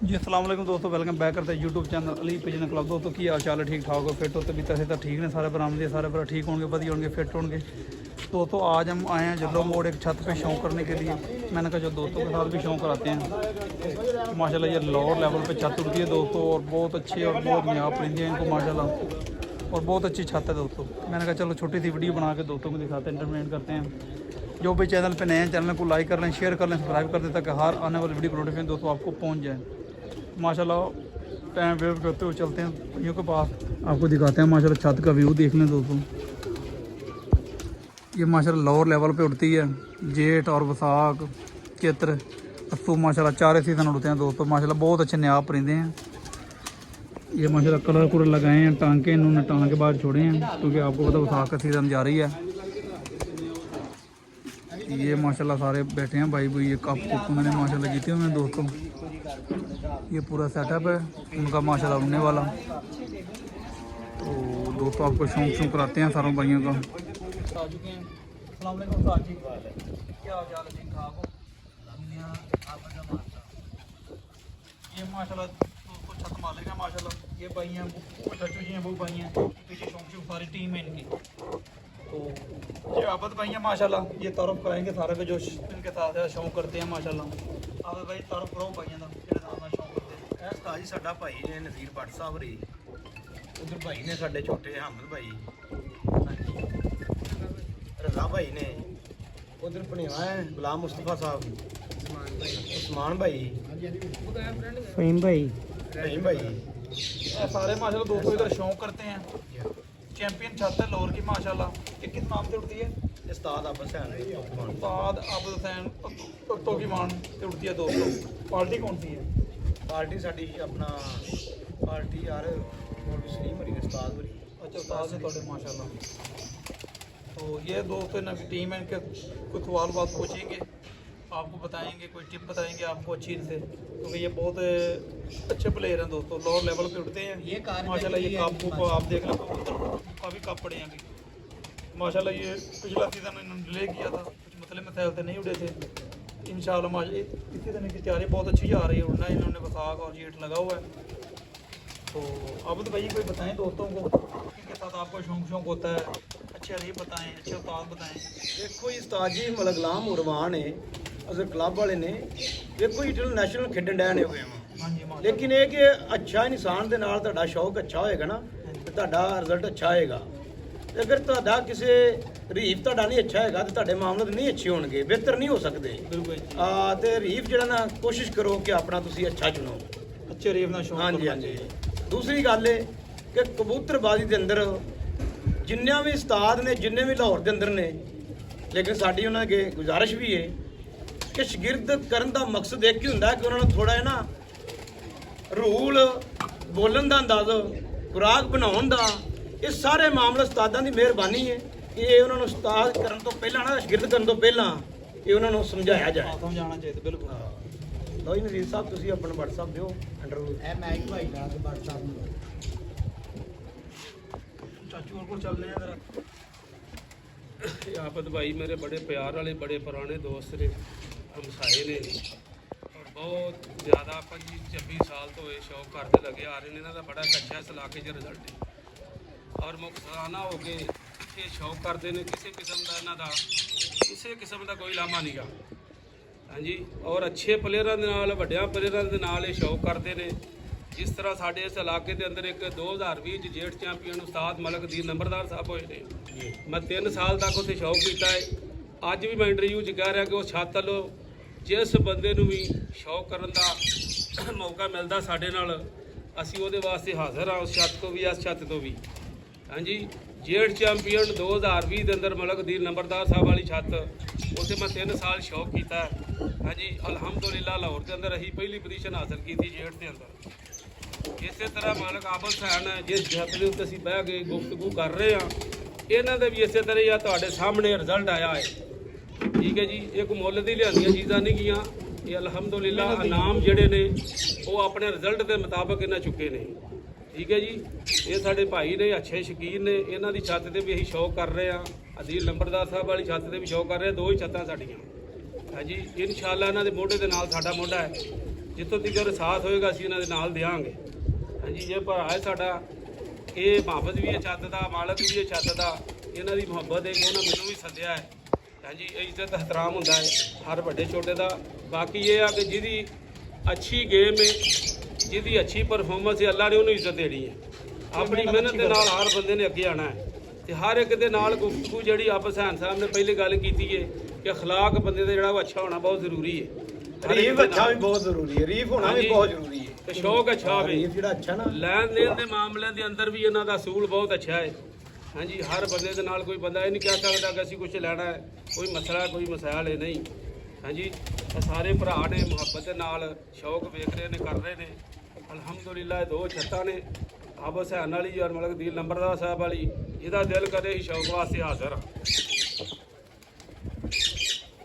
जी अस्सलाम वालेकुम दोस्तों, वेलकम बैक करते हैं YouTube channel Ali pigeon club. दोस्तों की हाल चाल है? ठीक ठाक हो? फिट हो? तभी तैसे तो ठीक ने सारे बरामदे, सारे भरा ठीक होंगे, बढ़िया होंगे, फिट होंगे। दोस्तों आज हम आए हैं जल्लो मोड़ एक छत पे शौक करने के लिए। मैंने कहा जो दोस्तों के साथ भी शौक कराते हैं। माशाल्लाह ये लोअर लेवल पे छत उड़ती है दोस्तों, और बहुत अच्छी और बहुत नायाब परिंदे हैं इनको माशाल्लाह, और बहुत अच्छी छत है दोस्तों। मैंने कहा चलो छोटी सी वीडियो बना के दोस्तों को दिखाते हैं, एंटरटेनमेंट करते हैं। जो भी चैनल पे नए हैं चैनल को लाइक कर लें, शेयर कर लें, सब्सक्राइब कर दें, ताकि हर आने वाली वीडियो नोटिफिकेशन दोस्तों आपको पहुँच जाए। माशाल्लाह टाइम वेव करते हुए चलते हैं भाइयों के पास, आपको दिखाते हैं माशाल्लाह छत का व्यू देख लें दोस्तों। ये माशाल्लाह लोअर लेवल पे उड़ती है। जेठ और वसाख, चैत्र, अस्सू माशाल्लाह 4 सीज़न उड़ते हैं दोस्तों। माशाल्लाह बहुत अच्छे नायाब परिंदे हैं। ये माशाल्लाह कलर कुलर लगाए हैं, टांके इन्होंने टांग के बाद छोड़े हैं, क्योंकि आपको पता वसाख का सीज़न जा रही है। ये माशाल्लाह सारे बैठे हैं भाई भाई, ये कप कुप मैंने माशाल्लाह जीते हुए हैं दोस्तों। ये पूरा सेटअप है उनका माशाल्लाह उड़ने वाला। तो दोस्तों आपको शौक शौक कराते हैं सारों भाइयों का। आ चुके हैं। अस्सलाम वालेकुम उस्ताद जी, क्या हाल चाल है? ठीक ठाक हो? ये माशाल्लाह दोस्तों छत मालिक है माशाल्लाह। ये भाई हैं चाचू जी हैं, वो भाई हैं, पीछे शौक शौक सारी टीम है इनकी। तो ये आबद भाई हैं माशाल्लाह, ये तारुफ कराएंगे सारे के जो इनके साथ है शौक करते हैं माशाल्लाह। आबद भाई तारुफ करो भाइयों का ਜਿਹੜੇ ਨਾਲ ਸ਼ੌਕ ਕਰਦੇ ਇਹ ਉਸਤਾਦ ਜੀ ਸਾਡਾ ਭਾਈ ਨੇ ਨਜ਼ੀਰ ਭੱਟ ਸਾਹਿਬ ਰੀ, ਉਧਰ ਭਾਈ ਨੇ ਸਾਡੇ ਛੋਟੇ ਹਮਦ ਭਾਈ, ਰਜ਼ਾ ਭਾਈ ਨੇ, ਉਧਰ ਭਣੇਵਾ ਹੈ ਗੁਲਾਮ ਮੁਸਤਫਾ ਸਾਹਿਬ, ਉਸਮਾਨ ਭਾਈ, फहीम भाई, रहीम भाई, सारे माशाल्लाह दोस्तों इधर शौक करते हैं। चैंपियन छत है लोअर की माशाल्लाह। ये किस नाम से उड़ती है? उस्ताद आबद हुसैन। उस्ताद आबद हुसैन तो की मान से उड़ती है दोस्तों। पार्टी कौन सी है? पार्टी साडी अपना पार्टी यार मौलवी सलीम हरी उस्ताद हरी। अच्छा उस्ताद से थोड़े माशाल्लाह। तो ये दोस्तों इनकी टीम है, इनके कुछ सवाल बात पूछेंगे, आपको बताएंगे, कोई टिप बताएंगे आपको अच्छी से, क्योंकि ये बहुत अच्छे प्लेयर हैं दोस्तों। लोअर लेवल पे उड़ते हैं ये माशाल्लाह। ये कप को आप देख लो, काफ़ी कप पड़े हैं अभी माशाल्लाह। ये पिछला सीज़न इन्होंने डिले किया था, कुछ मतलब मसाइल से नहीं उड़े थे। इंशाल्लाह माशाल्लाह इसी दिन की तैयारी बहुत अच्छी जा रही है उड़ना। इन्होंने वसाख और जेठ लगा हुआ है। तो अब तो भाई कोई बताएं दोस्तों को किनके साथ आपको शौक शौक होता है, अच्छे अरीब बताएं, अच्छे उस्ताद बताएं। देखो जी उस्ताद जी मलगलाम उरवान है अगर क्लब वाले ने, देखो इंटरनेशनल खेडन डे ने हुए हाँ जी माशाल्लाह। लेकिन ये कि अच्छा इंसान ਦੇ ਨਾਲ ਤੁਹਾਡਾ ਸ਼ੌਕ ਅੱਛਾ ਹੋਏਗਾ ਨਾ ਤੇ ਤੁਹਾਡਾ ਰਿਜ਼ਲਟ ਅੱਛਾ ਆਏਗਾ। ਤੇ ਅਗਰ ਤੁਹਾਡਾ ਕਿਸੇ ਰੀਫ ਤੁਹਾਡਾ ਨਹੀਂ ਅੱਛਾ ਹੈਗਾ ਤੇ ਤੁਹਾਡੇ ਮਾਮਲੇ ਨਹੀਂ ਅੱਛੇ ਹੋਣਗੇ, ਬਿਹਤਰ ਨਹੀਂ ਹੋ ਸਕਦੇ। ਬਿਲਕੁਲ ਤੇ ਰੀਫ ਜਿਹੜਾ ਨਾ ਕੋਸ਼ਿਸ਼ ਕਰੋ ਕਿ ਆਪਣਾ ਤੁਸੀਂ ਅੱਛਾ ਚੁਣੋ, अच्छे रीफ ना शौक ਹਾਂਜੀ करना ਹਾਂਜੀ। चाहिए। ਦੂਸਰੀ ਗੱਲ ਹੈ ਕਿ ਕਬੂਤਰਬਾਜ਼ੀ ਦੇ ਅੰਦਰ ਜਿੰਨੇ ਵੀ ਉਸਤਾਦ ਨੇ, ਜਿੰਨੇ ਵੀ ਲਾਹੌਰ ਦੇ ਅੰਦਰ ਨੇ, ਲੇਕਿਨ ਸਾਡੀ ਉਹਨਾਂ ਅੱਗੇ ਗੁਜ਼ਾਰਿਸ਼ ਵੀ ਹੈ ਕਿ ਸ਼ਾਗਿਰਦ ਕਰਨ ਦਾ ਮਕਸਦ ਇੱਕ ਹੀ ਹੁੰਦਾ ਕਿ ਉਹਨਾਂ ਨੂੰ ਥੋੜਾ ਜਿਹਾ ਨਾ ਰੂਲ ਬੋਲਣ ਦਾ ਅੰਦਾਜ਼, ਖੁਰਾਕ ਬਣਾਉਣ ਦਾ, ਇਹ ਸਾਰੇ ਮਾਮਲੇ ਉਸਤਾਦਾਂ ਦੀ ਮਿਹਰਬਾਨੀ ਹੈ ਕਿ ਇਹ ਉਹਨਾਂ ਨੂੰ ਉਸਤਾਦ ਕਰਨ ਤੋਂ ਪਹਿਲਾਂ ਨਾ, ਸ਼ਾਗਿਰਦ ਕਰਨ ਤੋਂ ਪਹਿਲਾਂ ਇਹ ਉਹਨਾਂ ਨੂੰ ਸਮਝਾਇਆ ਜਾਏ। समझाना चाहिए बिल्कुल। ਲਓ ਜੀ ਨਜ਼ੀਰ ਸਾਹਿਬ ਤੁਸੀਂ ਆਪਣਾ WhatsApp ਦਿਓ ਅੰਡਰ ਇਹ ਮੈਂ ਹੀ ਭਾਈ ਦਾ WhatsApp ਨੂੰ चाचू और को चल रहे हैं जरा। आबद भाई मेरे बड़े प्यार वाले बड़े पुराने दोस्त ने, हमसाए ने, और बहुत ज़्यादा 25-26 साल तो ये शौक करते लगे आ रहे हैं। इन्हों का बड़ा अच्छा इस इलाके च रिजल्ट है और मुखसाना हो के ये शौक करते हैं। किसी किस्म का इन्हों का किसी किस्म का कोई लामा नहीं गा। हाँ जी, और अच्छे प्लेयरों के नाल, वड्डियां प्लेयरों के नाल ये शौक करते हैं। जिस तरह साढ़े इस इलाके के अंदर एक 2020 जेठ चैंपियन उस्ताद मलक दीन नंबरदार साहब होए ने। मैं 3 साल तक उत्थे शौक किया है। अज भी मैं इंटरव्यू च कह रहा कि उस छत लो जिस बंदे नूं भी शौक करन दा मौका मिलता साडे नाल, असीं उहदे वास्ते हाज़र हाँ, उस छत तो भी इस छत तो भी। हाँ जी, जेठ चैंपियन 2020 के अंदर मलक दीन नंबरदार साहब वाली छत, उत्थे मैं 3 साल शौक किया। हाँ जी, अलहमदुलिल्लाह लाहौर के अंदर असीं पहली पोजीशन हासिल की थी जेठ के अंदर। इस तरह मालक आबद हुसैन है जिस छत के उत्ते असीं बह के गुफ्तगू कर रहे हैं, इन्हां दे भी इस तरह ही तुहाडे सामने रिजल्ट आया है। ठीक है जी, ये कोई मुੱਲ दी लिआंदियां चीज़ां नहीं गियां, ये अलहमदुलिल्लाह इनाम जिहड़े ने वो अपने रिजल्ट के मुताबिक इन्हां चुके ने। ठीक है जी, ये साडे भाई ने, अच्छे शकीन ने, इन्हां दी छत ते भी असीं शौक कर रहे हैं। अदील नंबरदार साहब वाली छत ते भी शौक कर रहे हैं। 2 ही छत्तां साडीਆਂ। हाँ जी, इंशाअल्लाह इन्हां दे मोढे दे नाल साडा मोढा है। ਜਿੱਥੋਂ ਤੱਕ ਸਾਥ ਹੋਏਗਾ ਅਸੀਂ ਇਹਨਾਂ ਦੇ ਨਾਲ ਦਿਆਂਗੇ। ਹਾਂਜੀ, ਜੇ ਭਰਾ ਹੈ ਸਾਡਾ, ਇਹ ਮੁਹੱਬਤ ਵੀ ਹੈ ਛੱਤ ਦਾ, ਮਾਲਕ ਵੀ ਹੈ ਛੱਤ ਦਾ, ਇਹਨਾਂ ਦੀ ਮੁਹੱਬਤ ਹੈ ਕਿ ਉਹਨਾਂ ਮੈਨੂੰ ਵੀ ਸੱਦਿਆ ਹੈ। ਹਾਂਜੀ, ਇੱਜ਼ਤ ਇਹਤਰਾਮ ਹੁੰਦਾ ਹੈ ਹਰ ਵੱਡੇ ਛੋਟੇ ਦਾ। ਬਾਕੀ ਇਹ ਆ ਕਿ ਜਿਹਦੀ ਅੱਛੀ ਗੇਮ ਹੈ, ਜਿਹਦੀ ਅੱਛੀ ਪਰਫਾਰਮੈਂਸ ਹੈ, ਅੱਲਾ ਨੇ ਉਹਨੂੰ ਇੱਜ਼ਤ ਦੇਣੀ ਹੈ। ਆਪਣੀ ਮਿਹਨਤ ਦੇ ਨਾਲ ਹਰ ਬੰਦੇ ਨੇ ਅੱਗੇ ਆਉਣਾ ਹੈ ਤੇ ਹਰ ਇੱਕ ਦੇ ਨਾਲ ਗੁਫ਼ਤਗੂ ਜਿਹੜੀ ਆਪ ਹਸੈਨ ਸਾਹਿਬ ਨੇ ਪਹਿਲੇ ਗੱਲ ਕੀਤੀ ਹੈ ਕਿ ਅਖਲਾਕ ਬੰਦੇ ਦਾ ਜਿਹੜਾ ਉਹ ਅੱਛਾ ਹੋਣਾ ਬਹੁਤ ਜ਼ਰੂਰੀ ਹੈ। ਰੀਫ ਅੱਛਾ ਵੀ ਬਹੁਤ ਜ਼ਰੂਰੀ ਹੈ, ਰੀਫ ਹੋਣਾ ਵੀ ਬਹੁਤ ਜ਼ਰੂਰੀ ਹੈ ਤੇ ਸ਼ੌਕ ਅੱਛਾ ਹੋਵੇ। ਰੀਫ ਜਿਹੜਾ ਅੱਛਾ ਨਾ, ਲੈਣ ਦੇਣ ਦੇ ਮਾਮਲਿਆਂ ਦੇ ਅੰਦਰ ਵੀ ਇਹਨਾਂ ਦਾ ਅਸੂਲ ਬਹੁਤ ਅੱਛਾ ਹੈ। ਹਾਂਜੀ, ਹਰ ਬੰਦੇ ਦੇ ਨਾਲ ਕੋਈ ਬੰਦਾ ਇਹ ਨਹੀਂ ਕਹਿ ਸਕਦਾ ਕਿ ਅਸੀਂ ਕੁਝ ਲੈਣਾ ਹੈ, ਕੋਈ ਮਸਲਾ ਕੋਈ ਮਸਾਇਲ ਹੈ ਨਹੀਂ। ਹਾਂਜੀ, ਇਹ ਸਾਰੇ ਭਰਾ ਨੇ ਮੁਹੱਬਤ ਦੇ ਨਾਲ ਸ਼ੌਕ ਵੇਖ ਰਹੇ ਨੇ, ਕਰ ਰਹੇ ਨੇ। ਅਲਹਮਦੁਲਿਲਾ ਇਹ 2 ਛੱਤਾਂ ਨੇ, ਆਪ ਹਸੈਨ ਵਾਲੀ ਔਰ ਮਲਕ ਦੀਨ ਨੰਬਰਦਾਰ ਸਾਹਿਬ ਵਾਲੀ। ਇਹਦਾ ਦਿਲ ਕਰੇ ਹੀ ਸ਼ੌਕ ਵਾਸਤੇ ਹਾਜ਼ਰ ਆ।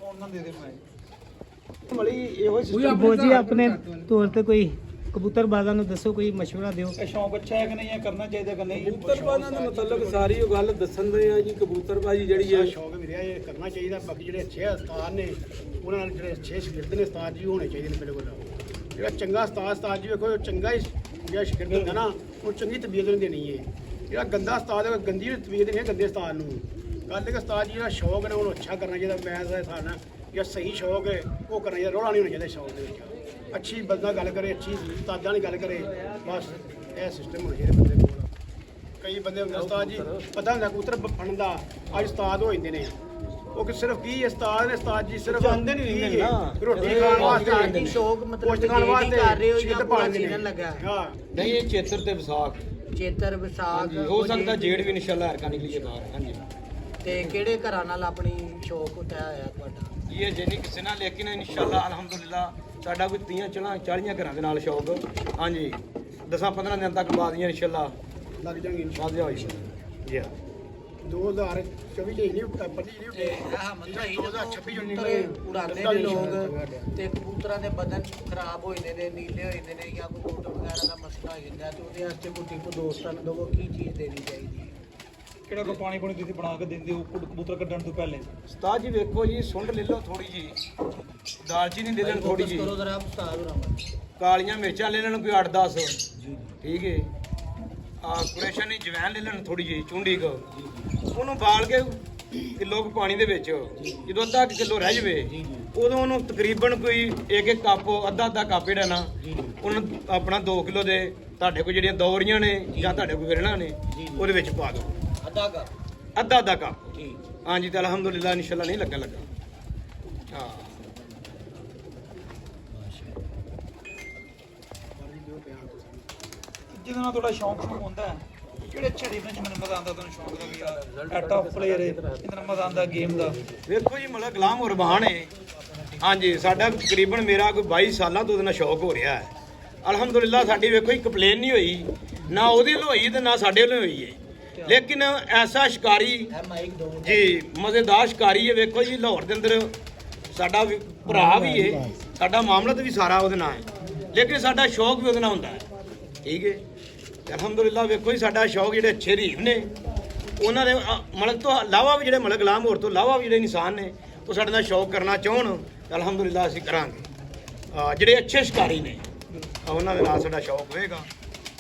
ਉਹਨਾਂ ਦੇ ਮੈਂ ਮਲੀ ਇਹੋ ਬੋਜੀ ਆਪਣੇ ਤੌਰ ਤੇ ਕੋਈ ਕਬੂਤਰਬਾਜ਼ਾਂ ਨੂੰ ਦੱਸੋ, ਕੋਈ ਮਸ਼ਵਰਾ ਦਿਓ। ਇਹ ਸ਼ੌਂਕ ਅੱਛਾ ਹੈ ਕਿ ਨਹੀਂ, ਇਹ ਕਰਨਾ ਚਾਹੀਦਾ ਕਿ ਨਹੀਂ? ਕਬੂਤਰਬਾਜ਼ਾਂ ਦਾ ਮਤਲਬ ਸਾਰੀ ਉਹ ਗੱਲ ਦੱਸਣ ਦੇ ਆ ਜੀ। ਕਬੂਤਰਬਾਜ਼ੀ ਜਿਹੜੀ ਹੈ ਸ਼ੌਕ ਵੀ ਰਿਹਾ, ਇਹ ਕਰਨਾ ਚਾਹੀਦਾ। ਬਾਕੀ ਜਿਹੜੇ ਅੱਛੇ ਉਸਤਾਦ ਨੇ, ਉਹਨਾਂ ਨਾਲ ਜਿਹੜੇ ਅੱਛੇ ਸ਼ਾਗਿਰਦ ਨੇ, ਉਸਤਾਦ ਜੀ ਹੋਣੇ ਚਾਹੀਦੇ ਨੇ ਬਿਲਕੁਲ। ਜਿਹੜਾ ਚੰਗਾ ਉਸਤਾਦ ਜੀ ਵੇਖੋ, ਚੰਗਾ ਹੀ ਜਿਹੜਾ ਸ਼ਾਗਿਰਦ ਹੁੰਦਾ ਨਾ, ਉਹ ਚੰਗੀ ਤਬੀਅਤ ਨੂੰ ਦੇਣੀ ਹੈ। ਜਿਹੜਾ ਗੰਦਾ ਉਸਤਾਦ ਹੈ, ਗੰਦੀ ਤਬੀਅਤ ਨਹੀਂ ਹੈ ਗੰਦੇ ਉਸਤਾਦ ਨੂੰ। ਗੱਲ ਹੈ ਕਿ ਉਸਤਾਦ ਜੀ ਜਿਹੜਾ ਸ਼ੌਕ ਨੇ ਉਹਨੂੰ ਅੱਛਾ ਕਰਨਾ ਚਾਹੀਦਾ। ਮੈਂ ਦਾ ਹਿਸਾਬ ਨਾਲ ਜਿਹੜਾ ਸਹੀ ਸ਼ੌਕ ਹੈ ਉਹ ਕਰਨਾ ਚਾਹੀਦਾ, ਰੌਲਾ ਨਹੀਂ ਹੋਣਾ ਚਾਹੀਦਾ ਸ਼ੌਕ ਦੇ ਵਿੱਚ। ਅੱਛੀ ਬੰਦਾ ਗੱਲ ਕਰੇ, ਅੱਛੀ ਉਸਤਾਦਾਂ ਦੀ ਗੱਲ ਕਰੇ, ਬਸ ਇਹ ਸਿਸਟਮ ਹੋਣਾ ਚਾਹੀਦਾ ਬੰਦੇ ਕੋਲ। ਕਈ ਬੰਦੇ ਹੁੰਦੇ ਉਸਤਾਦ ਜੀ ਪਤਾ ਹੁੰਦਾ ਕਬੂਤਰ ਫੜਨ ਦਾ, ਅੱਜ ਉਸਤਾਦ ਹੋ ਜਾਂਦੇ ਨੇ। ਉਹ ਕਿ ਸਿਰਫ ਕੀ ਉਸਤਾਦ ਨੇ, ਉਸਤਾਦ ਜੀ ਸਿਰਫ ਜਾਂਦੇ ਨਹੀਂ ਰਹਿੰਦੇ ਨਾ। ਰੋਟੀ ਖਾਣ ਵਾਸਤੇ ਉਸਤਾਦ ਜੀ ਸ਼ੌਕ ਮਤਲਬ ਪੋਸਟ ਖਾਣ ਵਾਸਤੇ ਕਰ ਰਹੇ ਹੋ ਜਾਂ ਸ਼ਾਗਿਰਦ ਪੂਰਾ ਪਾਲਦੇ ਨੇ। ਸੀਜ਼ਨ ਲੱਗਾ? ਹਾਂ, ਨਹੀਂ, ਇਹ ਚੇਤਰ ਤੇ ਵਿਸਾਖ ਚੇਤਰ ਵਿਸਾਖ ਹੋ ਸਕਦਾ ਜੇੜ ਵੀ ਇਨਸ਼ਾਅੱਲਾ ਹਰਕਾ ਨਿਕਲੀਏ ਬਾਹਰ। ਹਾਂਜੀ, ਤੇ ਕਿਹੜੇ ਘਰਾਂ ਨਾਲ ਆਪਣੀ ਸ਼ੌਕ ਤੈਅ ਹੋਇਆ ਤੁਹਾਡਾ? ਇਹ ਜੇ ਨਹੀਂ ਕਿਸੇ ਨਾਲ, ਲੇਕਿਨ ਇਨਸ਼ਾਅੱਲਾ ਅਲਹਮਦੁਲਿਲਾ ਸਾਡਾ ਕੋਈ 30-40 ਘਰਾਂ ਦੇ ਨਾਲ ਸ਼ੌਕ। ਹਾਂਜੀ, 10-15 ਦਿਨ ਤੱਕ ਬਾਦੀਆਂ ਇਨਸ਼ਾਅੱਲਾ ਲੱਗ ਜਾਣਗੇ ਵਾਧਿਆ ਹੋਈ ਜੀ। 2024 ਚ ਨਹੀਂ 25 ਤੇ ਨਹੀਂ ਆਹ ਮਤਲਬ ਇਹ 2026 ਚ ਕਬੂਤਰ ਉਡਾਉਂਦੇ ਨੇ ਲੋਕ ਤੇ ਕਬੂਤਰਾਂ ਦੇ ਬਦਨ ਖਰਾਬ ਹੋ ਜਾਂਦੇ ਨੇ, ਨੀਲੇ ਹੋ ਜਾਂਦੇ ਨੇ, ਜਾਂ ਕੋਈ ਕੋਟ ਵਗੈਰਾ ਦਾ ਮਸਲਾ ਹੋ ਜਾਂਦਾ, ਤੇ ਉਹਦੇ ਵਾਸਤੇ ਕੋਈ ਟਿਪ ਦੋਸਤਾਂ ਨੂੰ ਦਵੋ, ਕੀ ਚੀਜ਼ ਦੇਣੀ ਚਾਹੀਦੀ ਹੈ? ਕਿਹੜਾ ਕੋ ਪਾਣੀ ਪੂਣੀ ਤੁਸੀਂ ਬਣਾ ਕੇ ਦਿੰਦੇ ਹੋ ਕਬੂਤਰ ਕੱਢਣ ਤੋਂ ਪਹਿਲੇ? ਉਸਤਾਦ ਜੀ ਵੇਖੋ ਜੀ, ਸੁੰਡ ਲੈ ਲਓ ਥੋੜੀ ਜੀ, ਦਾਲਚੀਨੀ ਦੇ ਦੇਣ ਥੋੜੀ ਜੀ, ਕਰੋ ਜ਼ਰਾ ਉਸਤਾਦ ਹੋਰਾਂ ਕਾਲੀਆਂ ਮਿਰਚਾਂ ਲੈ ਲੈਣ ਕੋਈ 8-10, ਠੀਕ ਹੈ। ਕੁਰੇਸ਼ਨ ਦੀ ਜਵੈਨ ਲੈ ਲੈਣ ਥੋੜੀ ਜੀ, ਚੁੰਡੀ ਕੁ, ਉਹਨੂੰ ਬਾਲ ਕੇ ਕਿਲੋ ਕੁ ਪਾਣੀ ਦੇ ਵਿੱਚ, ਜਦੋਂ ਅੱਧਾ ਕਿਲੋ ਰਹਿ ਜਵੇ ਉਦੋਂ ਉਹਨੂੰ ਤਕਰੀਬਨ ਕੋਈ 1-1 ਕੱਪ, ਅੱਧਾ ਕੱਪ ਜਿਹੜਾ ਨਾ, ਉਹਨੂੰ ਆਪਣਾ 2 ਕਿਲੋ ਦੇ ਤੁਹਾਡੇ ਕੋਲ ਜਿਹੜੀਆਂ ਦੌਰੀਆਂ ਨੇ ਜਾਂ ਤੁਹਾਡੇ ਕੋਲ ਵਿਰਣਾ ਨੇ, ਉਹਦੇ ਵਿੱਚ ਪਾ ਦਿਓ। ਅੱਧਾ ਕੱਪ। ਹਾਂਜੀ, ਤੇ ਅਲਹਮਦੁਲਿਲਾ ਇਨਸ਼ਾਅੱਲਾ ਨਹੀਂ ਲੱਗਾ। ਹਾਂ, ਜਿਹਦੇ ਨਾਲ ਤੁਹਾਡਾ ਸ਼ੌਂਕ ਸ਼ੁਰੂ ਹੁੰਦਾ ਹੈ, ਕਿਹੜੇ ਅੱਛੇ ਰੀਜਨ ਚ ਮੈਨੂੰ ਮਜ਼ਾ ਆਉਂਦਾ ਤੁਹਾਨੂੰ ਸ਼ੌਂਕ ਦਾ ਵੀ ਯਾਰ ਟਾਪ ਪਲੇਅਰ ਹੈ, ਇਹਦੇ ਨਾਲ ਮਜ਼ਾ ਆਉਂਦਾ ਗੇਮ ਦਾ? ਵੇਖੋ ਜੀ, ਮਤਲਬ ਗੁਲਾਮ ਉਰਬਾਨ ਹੈ। ਹਾਂਜੀ, ਸਾਡਾ ਤਕਰੀਬਨ ਮੇਰਾ ਕੋਈ 22 ਸਾਲਾਂ ਤੋਂ ਉਹਦੇ ਨਾਲ ਸ਼ੌਕ ਹੋ ਰਿਹਾ ਹੈ। ਅਲਹਮਦੁਲਿਲਾ ਸਾਡੀ ਵੇਖੋ ਹੀ ਕੰਪਲੇਨ ਨਹੀਂ ਹੋਈ, ਨਾ ਉਹਦੇ ਵੱਲੋਂ ਹੋਈ ਤੇ ਨਾ ਸਾਡੇ ਵੱਲੋਂ ਹੋਈ ਹੈ। ਲੇਕਿਨ ਐਸਾ ਸ਼ਿਕਾਰੀ ਜੀ, ਮਜ਼ੇਦਾਰ ਸ਼ਿਕਾਰੀ ਹੈ। ਵੇਖੋ ਜੀ, ਲਾਹੌਰ ਦੇ ਅੰਦਰ ਸਾਡਾ ਵੀ ਭਰਾ ਵੀ ਹੈ, ਸਾਡਾ ਮਾਮਲਤ ਵੀ ਸਾਰਾ ਉਹਦੇ ਨਾਲ ਹੈ, ਲੇਕਿਨ ਸਾਡਾ ਸ਼ੌਕ ਵੀ ਉਹਦੇ ਨਾਲ ਹੁੰਦਾ ਹੈ। ਠੀਕ ਹੈ, ਅਲਹਮਦੁਲਿਲਾ ਵੇਖੋ ਜੀ, ਸਾਡਾ ਸ਼ੌਕ ਜਿਹੜੇ ਅੱਛੇ ਰੀਫ ਨੇ, ਉਹਨਾਂ ਦੇ ਮਲਕ ਤੋਂ ਇਲਾਵਾ ਵੀ ਜਿਹੜੇ ਮਲਕ ਗੁਲਾਮ ਹੋਰ ਤੋਂ ਇਲਾਵਾ ਵੀ ਜਿਹੜੇ ਇਨਸਾਨ ਨੇ, ਉਹ ਸਾਡੇ ਨਾਲ ਸ਼ੌਕ ਕਰਨਾ ਚਾਹਣ, ਅਲਹਮਦੁਲਿਲਾ ਅਸੀਂ ਕਰਾਂਗੇ। ਜਿਹੜੇ ਅੱਛੇ ਸ਼ਿਕਾਰੀ ਨੇ ਉਹਨਾਂ ਦੇ ਨਾਲ ਸਾਡਾ ਸ਼ੌਕ ਹੋਏਗਾ।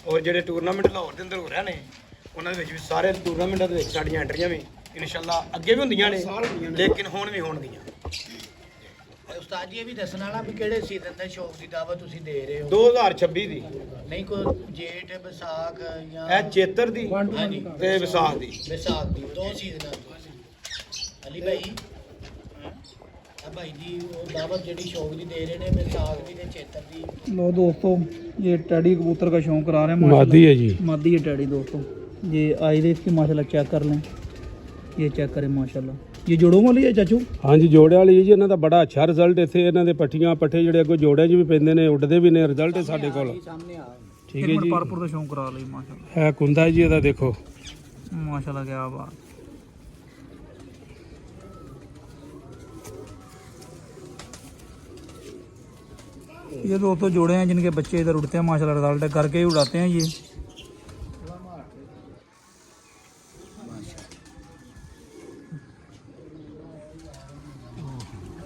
ਔਰ ਜਿਹੜੇ ਟੂਰਨਾਮੈਂਟ ਲਾਹੌਰ ਦੇ ਅੰਦਰ ਹੋ ਰਹੇ ਨੇ, ਉਹਨਾਂ ਦੇ ਵਿੱਚ ਵੀ ਸਾਰੇ ਟੂਰਨਾਮੈਂਟਾਂ ਦੇ ਵਿੱਚ ਸਾਡੀਆਂ ਐਂਟਰੀਆਂ ਵੀ ਇਨਸ਼ਾਅੱਲਾ ਅੱਗੇ ਵੀ ਹੁੰਦੀਆਂ ਨੇ, ਲੇਕਿਨ ਹੁਣ ਵੀ ਹੋਣਗੀਆਂ। ਉਸਤਾਦ ਜੀ ਇਹ ਵੀ ਦੱਸਣ ਵਾਲਾ ਵੀ ਕਿਹੜੇ ਸੀਜ਼ਨ ਦੇ ਸ਼ੌਕ ਦੀ ਦਾਵਤ ਤੁਸੀਂ ਦੇ ਰਹੇ ਹੋ? 2026 ਦੀ, ਨਹੀਂ ਕੋਈ ਜੇਠ ਵਿਸਾਖ ਜਾਂ ਇਹ ਚੇਤਰ ਦੀ ਹਾਂਜੀ ਤੇ ਵਿਸਾਖ ਦੀ। ਵਿਸਾਖ ਦੀ 2 ਸੀਜ਼ਨਾਂ ਦੀ। ਅਲੀ ਭਾਈ ਆ ਭਾਈ ਜੀ ਉਹ ਦਾਵਤ ਜਿਹੜੀ ਸ਼ੌਕ ਦੀ ਦੇ ਰਹੇ ਨੇ, ਵਿਸਾਖ ਦੀ ਤੇ ਚੇਤਰ ਦੀ। लो दोस्तों, ये टैडी कबूतर का शौक करा रहे हैं। मादी है जी। मादी है टैडी दोस्तों। ये आई रे इसकी माशाल्लाह चेक कर लें, ये चेक करें माशाल्लाह। ये जोड़ों वाली है चाचू? ਹਾਂਜੀ, ਜੋੜਿਆਂ ਵਾਲੀ ਜੀ। ਇਹਨਾਂ ਦਾ ਬੜਾ ਅੱਛਾ ਰਿਜ਼ਲਟ ਇੱਥੇ, ਇਹਨਾਂ ਦੇ ਪੱਠੀਆਂ ਪੱਠੇ ਜਿਹੜੇ ਅੱਗੋਂ ਜੋੜਿਆਂ 'ਚ ਵੀ ਪੈਂਦੇ ਨੇ, ਉੱਡਦੇ ਵੀ ਨੇ। ਰਿਜ਼ਲਟ ਸਾਡੇ ਕੋਲ ਸਾਹਮਣੇ ਆ ਠੀਕ ਹੈ ਜੀ। परपुर का शौक करा ली माशाल्लाह। ਹੈ ਕੁੰਦਾ ਜੀ ਇਹਦਾ, ਦੇਖੋ माशाल्लाह क्या बात। ये दोस्तों जोड़े हैं जिनके बच्चे इधर उड़ते हैं माशाल्लाह, रिजल्ट करके ही उड़ाते हैं ये।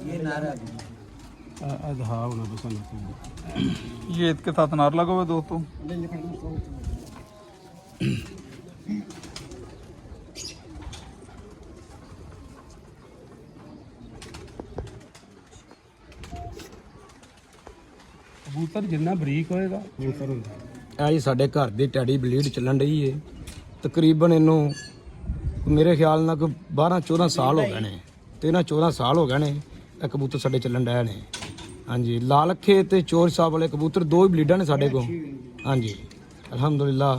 ये नारा हाँ होना पसंद ये इसके साथ अनार लगा हुआ है दोस्तों। ਕਬੂਤਰ ਜਿੰਨਾ ਬਰੀਕ ਹੋਏਗਾ कबूतर होंगे ਇਹ ਜੀ ਸਾਡੇ ਘਰ ਦੀ ਟੈਡੀ ਬਲੀਡ ਚੱਲਣ ਰਹੀ ਏ। ਤਕਰੀਬਨ ਇਹਨੂੰ ਮੇਰੇ ਖਿਆਲ ਨਾਲ ਕੋਈ 12-14 ਸਾਲ ਹੋ ਗਏ ਨੇ, 13-14 ਸਾਲ ਹੋ ਗਏ ਨੇ ਇਹ ਕਬੂਤਰ ਸਾਡੇ ਚੱਲਣ ਰਹੇ ਨੇ। ਹਾਂਜੀ, ਲਾਲ ਅੱਖੇ ਤੇ ਚੋਰ ਸਾਹਿਬ ਵਾਲੇ ਕਬੂਤਰ ਦੋ ਹੀ ਬਲੀਡਾਂ ਨੇ ਸਾਡੇ ਕੋਲ। ਹਾਂਜੀ ਅਲਹਮਦੁਲਿਲਾ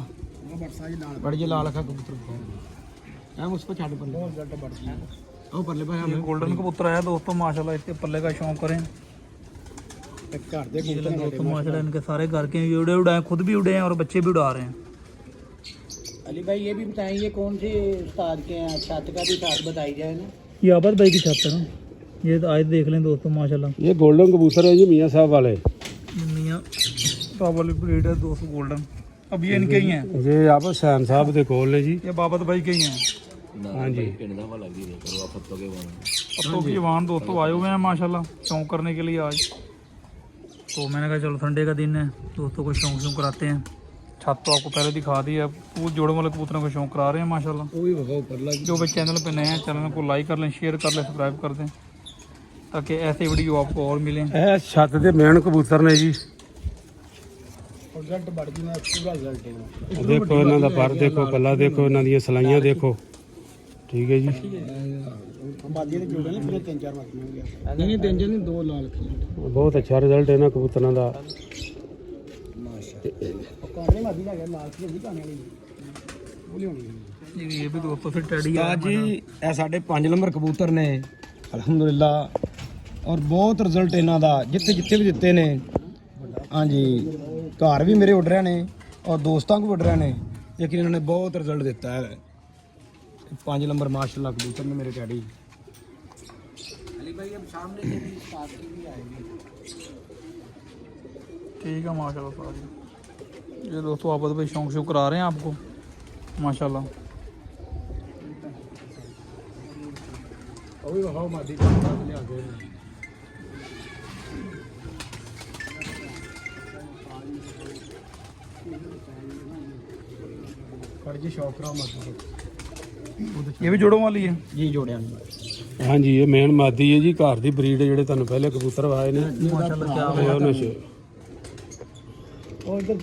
ਬੜ ਜੇ ਲਾਲ ਅੱਖਾ ਕਬੂतर ਐ ਉਸ ਪਰ ਛੱਡ ਪਰ ਉਹ ਪਰਲੇ ਭਾਈ ये गोल्डन कबूतर आया दोस्तों माशाल्लाह, इसके पल्ले का शौक करें। घर दे ये लो दोस्तों माशाल्लाह इनके सारे घर के ये उड़े उड़ाए, खुद भी उड़े हैं और बच्चे भी उड़ा रहे हैं। अली भाई ये भी बताएं ये कौन से उस्ताद के हैं, छत का भी साथ बताई जाए ना। ये आबाद भाई की छत है ना, ये आज देख लें दोस्तों माशाल्लाह। ये गोल्डन कबूतर है जी मियाँ साहब वाले। मियाँ साहब वाली ब्रीड है दोस्तों गोल्डन। अब ये इनके ही हैं, ये आप हुसैन साहब के कोल ने जी। ये बाबत भाई के ही हैं। हाँ जी पत्तों की जवान दोस्तों आए हुए हैं माशाल्लाह शौक करने के लिए आज। तो मैंने कहा चलो संडे का दिन है, दोस्तों को शौक कराते हैं। छत तो आपको पहले दिखा दी है, पूरे जोड़ों वाले कबूतरों को शौक करा रहे हैं माशाल्लाह। जो भी चैनल पे नए हैं चैनल को लाइक कर लें, शेयर कर लें, सब्सक्राइब कर दें ताकि ऐसे वीडियो आपको और मिलें। ਇਹ ਛੱਤ ਦੇ ਮੇਨ ਕਬੂਤਰ ਨੇ ਜੀ। रिजल्ट बढ़ गया पूरा रिजल्ट है। ਦੇਖੋ ਇਹਨਾਂ ਦਾ ਪਰ ਦੇਖੋ, ਪੱਲਾ ਦੇਖੋ, ਇਹਨਾਂ ਦੀਆਂ ਸਲਾਈਆਂ ਦੇਖੋ। ਠੀਕ ਹੈ ਜੀ। बादी ਦੇ ਜੋੜੇ ਨੇ ਫਿਰ 3-4 ਮਾਰ ਹੋ ਗਿਆ। ਨਹੀਂ ਤਿੰਨ ਜਣੇ ਦੋ ਲਾਲ ਬਹੁਤ ਅੱਛਾ ਰਿਜ਼ਲਟ ਇਹਨਾਂ ਕਬੂਤਰਾਂ ਦਾ। ਕਾਣੇ ਮਾਦੀ ਦਾ ਗਿਆ ਲਾਲ ਸੀ ਜੀ ਕਾਣੇ ਵਾਲੀ ਉਹ ਲਿਆਉਣੀ। ये भी दोस्तों फिर टैडी ਉਸਤਾਦ ਜੀ ਇਹ ਸਾਡੇ 5 ਨੰਬਰ ਕਬੂਤਰ ਨੇ ਅਲਹਮਦੁਲਿਲਾ, ਔਰ ਬਹੁਤ ਰਿਜ਼ਲਟ ਇਹਨਾਂ ਦਾ ਜਿੱਥੇ ਜਿੱਥੇ ਵੀ ਦਿੱਤੇ ਨੇ। ਹਾਂਜੀ, ਘਰ ਵੀ ਮੇਰੇ ਉੱਡ ਰਹੇ ਨੇ ਔਰ ਦੋਸਤਾਂ ਕੋ ਉੱਡ ਰਹੇ ਨੇ, ਲੇਕਿਨ ਇਹਨਾਂ ਨੇ ਬਹੁਤ ਰਿਜ਼ਲਟ ਦਿੱਤਾ ਹੈ। 5 ਨੰਬਰ ਮਾਸ਼ਾਅੱਲਾ ਕਬੂਤਰ ਨੇ ਮੇਰੇ ਡੈਡੀ। अली भाई अब सामने से भी उस्ताद की भी आएगी। ठीक है माशाल्लाह साहब। ये दोस्तों आबाद भाई शौक शौक करा रहे हैं आपको माशाल्लाह। ਉਹ ਵੀ ਵਹਾਓ ਮਾਦੀ ਕਬੂਤਰ ਲਿਆ ਕੇ ਫੜ ਜੀ ਸ਼ੌਕ ਕਰਾ ਮਾਦੀ। ये भी जोड़ों वाली है। ਜੀ ਜੋੜਿਆਂ ਨੂੰ ਹਾਂਜੀ, ਇਹ ਮੇਨ ਮਾਦੀ ਹੈ ਜੀ। ਘਰ ਦੀ ਬਰੀਡ ਹੈ, ਜਿਹੜੇ ਤੁਹਾਨੂੰ ਪਹਿਲੇ ਕਬੂਤਰ ਆਏ ਨੇ माशाल्लाह क्या ਇਹ ਉਹਨਾਂ ਚ। और इधर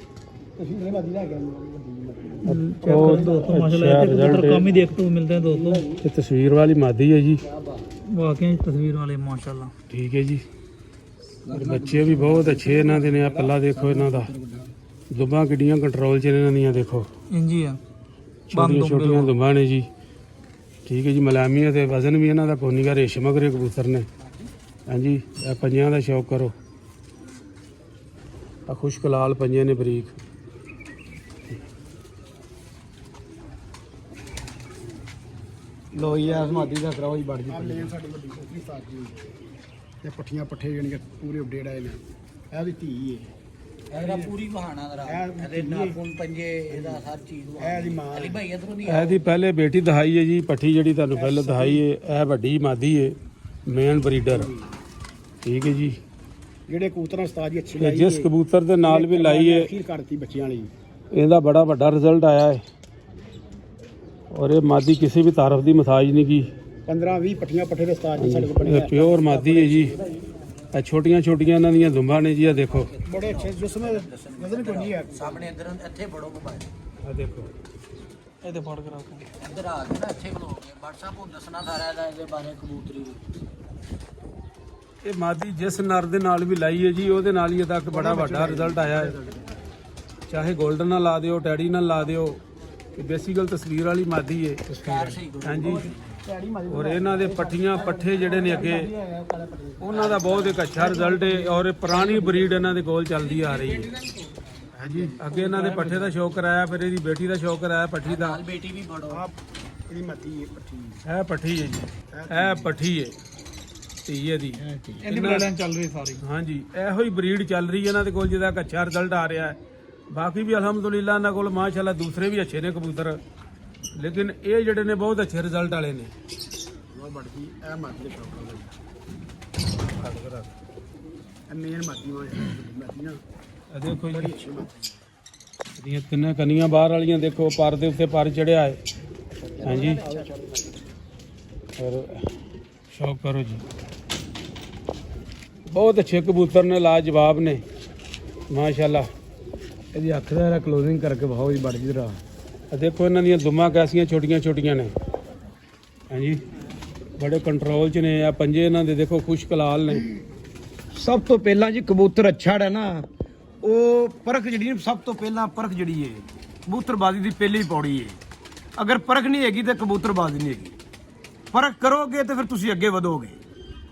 कश्मीर मादी ला गया। चेक करो दोस्तों माशाल्लाह, ऐसे कबूतर कम ही देखने को मिलते हैं दोस्तों। ਇਹ ਤਸਵੀਰ ਵਾਲੀ ਮਾਦੀ ਹੈ ਜੀ। वाकई तस्वीर वाले माशाल्लाह। ਠੀਕ ਹੈ ਜੀ। ਔਰ ਬੱਚੇ ਵੀ ਬਹੁਤ ਅੱਛੇ ਇਹਨਾਂ ਦੇ ਨੇ। ਆ ਪੱਲਾ ਦੇਖੋ ਇਹਨਾਂ ਦਾ, ਦੁੱਬਾਂ ਕਿੱਡੀਆਂ ਕੰਟਰੋਲ 'ਚ ਨੇ ਇਹਨਾਂ ਦੀਆਂ ਦੇਖੋ। इंजी है ਛੋਟੀਆਂ ਛੋਟੀਆਂ ਦੁੱਬਾਂ ਨੇ ਜੀ। ਠੀਕ ਹੈ ਜੀ। ਮਲਾਮੀਆਂ ਤੇ ਵਜ਼ਨ ਵੀ ਇਹਨਾਂ ਦਾ ਕੋਨੀ ਦਾ ਰੇਸ਼ਮ ਵਗਰੇ ਕਬੂਤਰ ਨੇ। ਹਾਂਜੀ, ਇਹ ਪੰਜਾਂ ਦਾ ਸ਼ੌਕ ਕਰੋ। ਆ ਖੁਸ਼ਕ ਲਾਲ ਪੰਜੇ ਨੇ ਬਰੀਕ। ਲੋ ਇਹ ਮਾਦੀ ਦਾ ਕਰਾਓ ਜੀ ਬੜ ਜੀ। ਸਾਡੀ ਵੱਡੀ ਕੋਠੀ ਸਾਥ ਜੀ ਤੇ ਪੱਠੀਆਂ ਪੱਠੇ ਜਾਣੀ ਕਿ ਪੂਰੇ ਉੱਡੇ ਆਏ ਨੇ। ਇਹ ਵੀ ਧੀ ਹੈ। ਇਹਦਾ ਪੂਰੀ ਬਹਾਨਾ ਦਾ ਇਹਦੇ ਨਾਖੂਨ ਪੰਜੇ ਇਹਦਾ ਹਰ ਚੀਜ਼ ਇਹ ਦੀ ਮਾਂ ਅਲੀ ਭਾਈ ਇਧਰੋਂ ਦੀ ਇਹਦੀ ਪਹਿਲੇ ਬੇਟੀ ਦਿਖਾਈ ਹੈ ਜੀ। ਪੱਠੀ ਜਿਹੜੀ ਤੁਹਾਨੂੰ ਪਹਿਲੇ ਦਿਖਾਈ ਹੈ, ਇਹ ਵੱਡੀ ਮਾਦੀ ਹੈ, ਮੇਨ ਬਰੀਡਰ। ਠੀਕ ਹੈ ਜੀ। ਜਿਹੜੇ ਕਬੂਤਰਾਂ ਉਸਤਾਦ ਜੀ ਅੱਛੀ ਤੇ ਜਿਸ ਕਬੂਤਰ ਦੇ ਨਾਲ ਵੀ ਲਾਈ ਹੈ, ਅਖੀਰ ਕਰਤੀ ਬੱਚਿਆਂ ਲਈ ਇਹਦਾ ਬੜਾ ਵੱਡਾ ਰਿਜ਼ਲਟ ਆਇਆ ਹੈ। ਔਰ ਇਹ ਮਾਦੀ ਕਿਸੇ ਵੀ ਤਾਰਫ ਦੀ ਮਸਾਜ ਨਹੀਂ ਕੀ। 15-20 ਪੱਠੀਆਂ ਪੱਠੇ ਦੇ ਉਸਤਾਦ ਜੀ ਸਾਡੇ ਕੋਲ ਇਹ ਬਣੇ ਪਿਓਰ ਮਾਦੀ ਹੈ ਜੀ। ਇਹ ਛੋਟੀਆਂ ਛੋਟੀਆਂ ਇਹਨਾਂ ਦੀਆਂ ਦੁੰਬਾਂ ਨੇ ਜੀ। ਆ ਦੇਖੋ, ਬੜੇ ਅੱਛੇ ਜਿਸਮ ਵਜ਼ਨ ਕੋਈ ਨਹੀਂ ਹੈ ਸਾਹਮਣੇ ਇਧਰ ਇੱਥੇ ਫੜੋ ਮੋਬਾਈਲ ਆ ਦੇਖੋ। ये तो फाड़ कर रखो। ਇੱਧਰ ਆ ਕੇ ਨਾ ਇੱਥੇ ਬਣਾਓਗੇ WhatsApp ਨੂੰ ਦੱਸਣਾ ਸਾਰਾ ਇਹਦੇ ਬਾਰੇ ਕਬੂਤਰੀ ਦੀ। ਇਹ ਮਾਦੀ ਜਿਸ ਨਰ ਦੇ ਨਾਲ ਵੀ ਲਾਈ ਹੈ ਜੀ, ਉਹਦੇ ਨਾਲ ਹੀ ਇਹਦਾ ਇੱਕ ਬੜਾ ਵੱਡਾ ਰਿਜ਼ਲਟ ਆਇਆ ਹੈ। ਚਾਹੇ 골ਡਨ ਨਾਲ ਲਾ ਦਿਓ, ਟੈਡੀ ਨਾਲ ਲਾ ਦਿਓ, ਇਹ ਬੇਸਿਕਲ ਤਸਵੀਰ ਵਾਲੀ ਮਾਦੀ ਹੈ। ਪੈਰ ਸਹੀ ਕਰੋ। ਹਾਂਜੀ। ਔਰ ਇਹਨਾਂ ਦੇ ਪੱਠੀਆਂ ਪੱਠੇ ਜਿਹੜੇ ਨੇ ਅੱਗੇ, ਉਹਨਾਂ ਦਾ ਬਹੁਤ ਇੱਕ ਅੱਛਾ ਰਿਜ਼ਲਟ ਹੈ। ਔਰ ਇਹ ਪੁਰਾਣੀ ਬਰੀਡ ਇਹਨਾਂ ਦੇ ਕੋਲ ਚੱਲਦੀ ਆ ਰਹੀ ਹੈ। ਹਾਂਜੀ, ਅੱਗੇ ਇਹਨਾਂ ਨੇ ਪੱਠੇ ਦਾ ਸ਼ੌਕ ਕਰਾਇਆ, ਫਿਰ ਇਹਦੀ ਬੇਟੀ ਦਾ ਸ਼ੌਕ ਕਰਾਇਆ ਪੱਠੀ ਦਾ। ਨਾਲ ਬੇਟੀ ਵੀ ਫੜੋ। ਇਹਦੀ ਮੱਤੀ ਹੈ ਪੱਠੀ ਇਹ ਪੱਠੀ ਹੈ ਜੀ, ਇਹ ਪੱਠੀ ਹੈ ਧੀ ਇਹਦੀ। इनकी ब्रीडें चल रही सारी। ਹਾਂਜੀ, ਇਹੋ ਹੀ ਬਰੀਡ ਚੱਲ ਰਹੀ ਹੈ ਇਹਨਾਂ ਦੇ ਕੋਲ, ਜਿਹਦਾ ਇੱਕ ਅੱਛਾ ਰਿਜ਼ਲਟ ਆ ਰਿਹਾ ਹੈ। ਬਾਕੀ ਵੀ ਅਲਹਮਦੁਲਿਲਾ ਇਹਨਾਂ ਕੋਲ ਮਾਸ਼ਾਅੱਲਾ ਦੂਸਰੇ ਵੀ ਅੱਛੇ ਨੇ ਕਬੂਤਰ, ਲੇਕਿਨ ਇਹ ਜਿਹੜੇ ਨੇ ਬਹੁਤ ਅੱਛੇ ਰਿਜ਼ਲਟ ਵਾਲੇ ਨੇ। ਉਹ ਬੜਦੀ ਇਹ ਮੱਤ ਦੇ ਸ਼ੌਕ ਮੇਨ ਮਾਤੀ ਮਾਤੀ ਨਾ ਇਹ ਦੇਖੋ ਬੜੀ ਜੀ ਅੱਛੀ ਮਾਤੀ ਇਹਦੀਆਂ ਤਿੰਨੇ ਕੰਨੀਆਂ ਬਾਹਰ ਵਾਲੀਆਂ ਦੇਖੋ, ਪਰ ਦੇ ਉੱਤੇ ਪਰ ਚੜਿਆ ਹੈ। ਹਾਂਜੀ ਔਰ ਸ਼ੌਕ ਕਰੋ ਜੀ, ਬਹੁਤ ਅੱਛੇ ਕਬੂਤਰ ਨੇ, ਲਾਜਵਾਬ ਨੇ ਮਾਸ਼ਾਅੱਲਾ। ਇਹਦੀ ਅੱਖ ਦਾ ਕਲੋਜ਼ਿੰਗ ਕਰਕੇ ਬਹੁਤ ਹੀ ਬੜੀ ਜਰਾ। ਇਹ ਦੇਖੋ ਇਹਨਾਂ ਦੀਆਂ ਦੁਮਾਂ ਕੈਸੀਆਂ ਛੋਟੀਆਂ ਛੋਟੀਆਂ ਨੇ। ਹਾਂਜੀ ਬੜੇ ਕੰਟਰੋਲ 'ਚ ਨੇ। ਆ ਪੰਜੇ ਇਹਨਾਂ ਦੇ ਦੇਖੋ ਖੁਸ਼ਕ ਲਾਲ ਨੇ। ਸਭ ਤੋਂ ਪਹਿਲਾਂ ਜੀ ਕਬੂਤਰ ਅੱਛਾ ਹੈ ਨਾ, ਉਹ ਪਰਖ ਜਿਹੜੀ ਸਭ ਤੋਂ ਪਹਿਲਾਂ ਪਰਖ ਜਿਹੜੀ ਹੈ ਕਬੂਤਰਬਾਜ਼ੀ ਦੀ ਪਹਿਲੀ ਪੌੜੀ ਹੈ। ਅਗਰ ਪਰਖ ਨਹੀਂ ਹੈਗੀ ਤੇ ਕਬੂਤਰਬਾਜ਼ੀ ਨਹੀਂ ਹੈਗੀ। ਪਰਖ ਕਰੋਗੇ ਤੇ ਫਿਰ ਤੁਸੀਂ ਅੱਗੇ ਵਧੋਗੇ,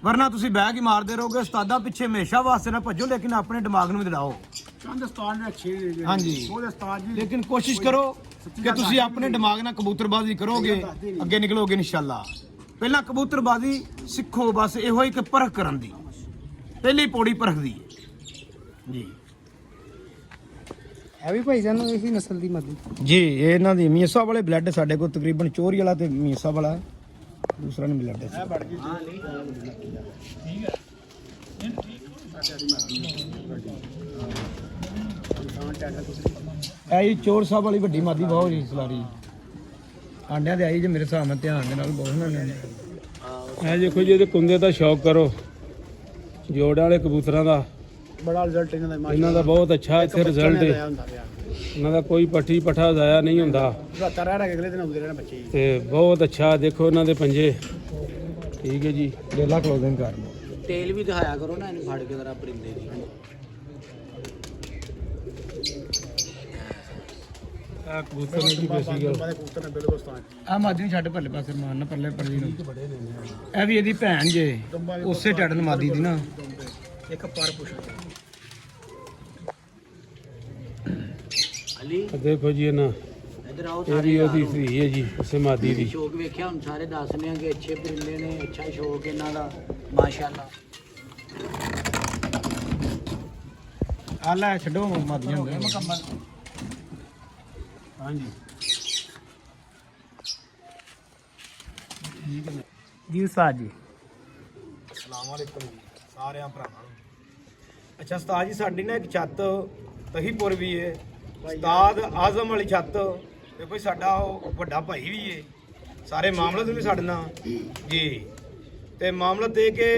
ਵਰਨਾ ਤੁਸੀਂ ਬੈਗ ਹੀ ਮਾਰਦੇ ਰਹੋਗੇ। ਉਸਤਾਦਾਂ ਪਿੱਛੇ ਹਮੇਸ਼ਾ ਵਾਸਤੇ ਨਾ ਭੱਜੋ, ਲੇਕਿਨ ਆਪਣੇ ਦਿਮਾਗ ਨੂੰ ਵੀ ਲੜਾਓ। ਚੰਦ ਉਸਤਾਦ ਨੇ ਅੱਛੇ ਹਾਂਜੀ। ਉਹਦੇ ਉਸਤਾਦ ਜੀ ਲੇਕਿਨ ਕੋਸ਼ਿਸ਼ ਕਰੋ ਕਿ ਤੁਸੀਂ ਆਪਣੇ ਦਿਮਾਗ ਨਾਲ ਕਬੂਤਰਬਾਜ਼ੀ ਕਰੋਗੇ, ਅੱਗੇ ਨਿਕਲੋਗੇ ਇਨਸ਼ਾਅੱਲਾ। ਪਹਿਲਾਂ ਕਬੂਤਰਬਾਜ਼ੀ ਸਿੱਖੋ, ਬਸ ਇਹੋ ਹੀ ਕਿ ਪਰਖ ਕਰਨ ਦੀ ਪਹਿਲੀ ਪੌੜੀ ਪਰਖ ਦੀ ਹੈ ਜੀ। ਇਹ ਵੀ ਭਾਈ ਜਾਨ ਇਸੇ ਨਸਲ ਦੀ ਮਾਦੀ ਜੀ ਇਹ ਇਹਨਾਂ ਦੀ ਮੀਸਾ ਵਾਲੇ ਬਲੱਡ ਸਾਡੇ ਕੋਲ ਤਕਰੀਬਨ ਚੋਰੀ ਵਾਲਾ ਤੇ ਮੀਸਾ ਵਾਲਾ, ਦੂਸਰਾ ਨਹੀਂ ਬਲੱਡ ਇਹ ਬੜ ਗਈ ਇਹ ਜੀ ਚੋਰ ਸਾਹਿਬ ਵਾਲੀ ਵੱਡੀ ਮਾਦੀ ਬਹੁਤ ਜੀ ਸਲਾਰੀ ਆਂਡਿਆਂ ਦੇ ਆਈ ਜੇ ਮੇਰੇ ਹਿਸਾਬ ਨਾਲ ਧਿਆਨ ਦੇ ਨਾਲ ਬਹੁਤ ਨਾ ਲੈਣੇ। ਇਹ ਦੇਖੋ ਜੀ, ਇਹਦੇ ਕੁੰਦੇ ਦਾ ਸ਼ੌਕ ਕਰੋ। ਜੋੜ ਵਾਲੇ ਕਬੂਤਰਾਂ ਦਾ ਬੜਾ ਰਿਜ਼ਲਟ ਇਹਨਾਂ ਦਾ ਇਹਨਾਂ ਦਾ ਬਹੁਤ ਅੱਛਾ ਇੱਥੇ ਰਿਜ਼ਲਟ ਹੈ। ਇਹਨਾਂ ਦਾ ਕੋਈ ਪੱਠੀ ਪੱਠਾ ਜ਼ਾਇਆ ਨਹੀਂ ਹੁੰਦਾ ਰਾਤਾਂ ਰਹਿ ਰਹਿ ਕੇ ਅਗਲੇ ਦਿਨ ਆਉਂਦੇ ਰਹਿਣ ਬੱਚੇ ਜੀ। ਤੇ ਬਹੁਤ ਅੱਛਾ ਦੇਖੋ ਇਹਨਾਂ ਦੇ ਪੰਜੇ। ਠੀਕ ਹੈ ਜੀ, ਡੇਲਾ ਕਲੋਜ਼ਿੰਗ ਕਰ ਲਓ। ਤੇਲ ਵੀ ਦਿਖਾਇਆ ਕਰੋ ਨਾ ਇਹਨੂੰ ਫੜ ਕੇ ਜ਼ਰਾ ਪਰਿੰਦੇ ਦੀ। ਆ ਕਬੂਤਰ ਨੇ ਕੀ ਬੇਸੀ ਗੱਲ। ਬਾਦੇ ਕਬੂਤਰ ਨੇ ਬਿਲਕੁਲ ਉਸਤਾਦ ਜੀ। ਆ ਮਾਦੀ ਨੂੰ ਛੱਡ ਪਰਲੇ ਪਾਸੇ ਮਾਰਨਾ, ਪਰਲੇ ਪਰਲੀ ਨੂੰ। ਇਹ ਵੀ ਇਹਦੀ ਭੈਣ ਜੇ, ਉਸੇ ਟੜਨ ਮਾਦੀ ਦੀ ਨਾ। ਇੱਕ ਪਰ ਪੁੱਛਣਾ ਅਲੀ ਆ ਦੇਖੋ ਜੀ ਇਹਨਾਂ ਇਧਰ ਆਓ ਇਹ ਸਾਰੇ ਵੀ ਉਹਦੀ ਯਾਰ। ਸਹੀ ਹੈ ਜੀ, ਉਸੇ ਮਾਦੀ ਦੀ। ਸ਼ੌਕ ਵੇਖਿਆ ਹੁਣ ਸਾਰੇ ਦੱਸਨੇ ਆ ਕਿ ਅੱਛੇ ਪਰਿੰਦੇ ਨੇ, ਅੱਛਾ ਸ਼ੌਕ ਇਹਨਾਂ ਦਾ ਮਾਸ਼ਾਅੱਲਾ। ਆ ਲੈ ਛੱਡੋ ਮਾਦੀਆਂ ਹੁੰਦੇ ਮੁਕੰਮਲ। ਹਾਂਜੀ ਜੀ ਉਸਤਾਦ ਜੀ। ਅਸਲਾਮ ਵਾਲੇਕੁਮ ਜੀ ਸਾਰਿਆਂ ਭਰਾਵਾਂ ਨੂੰ। ਅੱਛਾ ਉਸਤਾਦ ਜੀ, ਸਾਡੀ ਨਾ ਇੱਕ ਛੱਤ ਤਹੀਪੁਰ ਵੀ ਹੈ, ਉਸਤਾਦ ਆਜ਼ਮ ਵਾਲੀ ਛੱਤ ਦੇਖੋ ਸਾਡਾ ਉਹ ਵੱਡਾ ਭਾਈ ਵੀ ਹੈ। ਸਾਰੇ ਮਾਮਲੇ ਵੀ ਸਾਡੇ ਨਾਲ ਜੀ। ਤੇ ਮਾਮਲਾ ਤੇ ਕਿ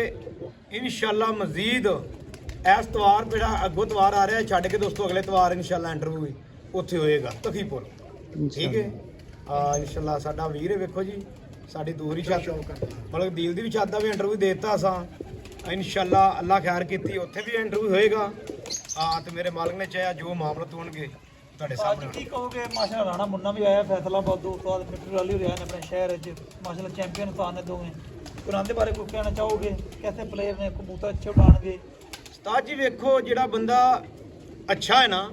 ਇਨਸ਼ਾਅੱਲਾ ਮਜ਼ੀਦ ਇਸ ਤਵਾਰ ਜਿਹੜਾ ਅੱਗੋਂ ਤਵਾਰ ਆ ਰਿਹਾ ਛੱਡ ਕੇ ਦੋਸਤੋ ਅਗਲੇ ਤਵਾਰ ਇਨਸ਼ਾਅੱਲਾ ਇੰਟਰਵਿਊ ਵੀ ਉੱਥੇ ਹੋਏਗਾ ਤਹੀਪੁਰ। ਠੀਕ ਹੈ ਇਨਸ਼ਾਅੱਲਾ। ਸਾਡਾ ਵੀਰ ਹੈ ਵੇਖੋ ਜੀ, ਸਾਡੀ ਦੂਰੀ ਛੱਤ ਮਤਲਬ ਦਿਲ ਦੀ ਵੀ ਛੱਤ ਦਾ ਵੀ ਇੰਟਰਵਿਊ ਦੇ ਦਿੱਤਾ ਅਸਾਂ ਇਨਸ਼ਾਅੱਲਾ। ਅੱਲਾ ਖੈਰ ਕੀਤੀ ਉੱਥੇ ਵੀ ਇੰਟਰਵਿਊ ਹੋਏਗਾ। ਤੇ ਮੇਰੇ ਮਾਲਕ ਨੇ ਚਾਹਿਆ ਜੋ ਮਾਮਲਾ ਹੋਣਗੇ ਤੁਹਾਡੇ ਅੱਜ ਸਾਹਮਣੇ। ਕੀ ਕਹੋਗੇ? ਮਾਸ਼ਾਅੱਲਾ ਰਾਣਾ ਮੁੰਨਾ ਵੀ ਆਇਆ ਫੈਸਲਾਬਾਦ ਤੋਂ, ਉਸਤਾਦ ਮਿੱਟੂ ਵਾਲੀ ਰਿਹਾ ਨੇ ਆਪਣੇ ਸ਼ਹਿਰ ਵਿੱਚ। ਮਾਸ਼ਾਅੱਲਾ ਚੈਂਪੀਅਨ ਉਸਤਾਦ ਨੇ ਦੋਵੇਂ। ਉਹਨਾਂ ਦੇ ਬਾਰੇ ਕੁਝ ਕਹਿਣਾ ਚਾਹੋਗੇ? ਕੈਸੇ ਪਲੇਅਰ ਨੇ, ਕਬੂਤਰ ਅੱਛੇ ਉਡਾਣਗੇ? ਉਸਤਾਦ ਜੀ ਵੇਖੋ, ਜਿਹੜਾ ਬੰਦਾ ਅੱਛਾ ਹੈ ਨਾ